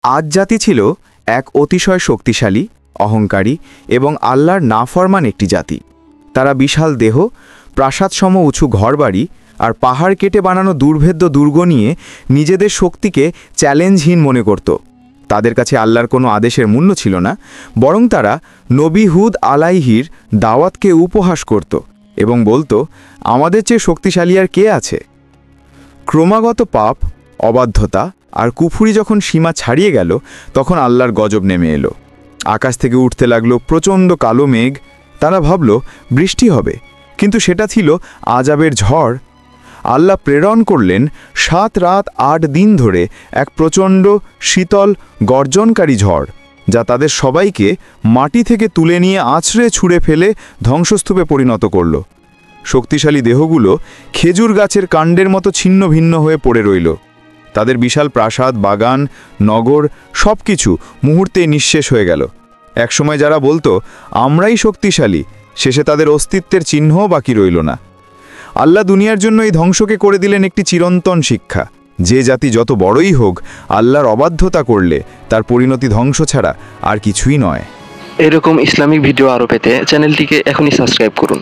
আদ জাতি ছিল এক অতিশয় শক্তিশালী, অহংকারী এবং আল্লাহর নাফরমান একটি জাতি। তারা বিশাল দেহ, প্রাসাদসম উঁচু ঘরবাড়ি আর পাহাড় কেটে বানানো দুর্ভেদ্য দুর্গ নিয়ে নিজেদের শক্তিকে চ্যালেঞ্জহীন মনে করত। তাদের কাছে আল্লাহর কোনো আদেশের মূল্য ছিল না, বরং তারা নবী হুদ আলাইহির দাওয়াতকে উপহাস করত এবং বলতো, আমাদের চেয়ে শক্তিশালী আর কে আছে। ক্রমাগত পাপ, অবাধ্যতা আর কুফরি যখন সীমা ছাড়িয়ে গেল, তখন আল্লাহর গজব নেমে এলো। আকাশ থেকে উঠতে লাগলো প্রচণ্ড কালো মেঘ। তারা ভাবল বৃষ্টি হবে, কিন্তু সেটা ছিল আযাবের ঝড়। আল্লাহ প্রেরণ করলেন 7 রাত 8 দিন ধরে এক প্রচণ্ড শীতল গর্জনকারী ঝড়, যা তাদের সবাইকে মাটি থেকে তুলে নিয়ে আছড়ে ছুঁড়ে ফেলে ধ্বংসস্তূপে পরিণত করল। শক্তিশালী দেহগুলো খেজুর গাছের কাণ্ডের মতো ছিন্ন ভিন্ন হয়ে পড়ে রইল। তাদের বিশাল প্রাসাদ, বাগান, নগর সবকিছু মুহূর্তেই নিঃশেষ হয়ে গেল। একসময় যারা বলতো আমরাই শক্তিশালী, শেষে তাদের অস্তিত্বের চিহ্নও বাকি রইল না। আল্লাহ দুনিয়ার জন্য এই ধ্বংসকে করে দিলেন একটি চিরন্তন শিক্ষা। যে জাতি যত বড়ই হোক, আল্লাহর অবাধ্যতা করলে তার পরিণতি ধ্বংস ছাড়া আর কিছুই নয়। এরকম ইসলামিক ভিডিও আরও পেতে চ্যানেলটিকে এখনই সাবস্ক্রাইব করুন।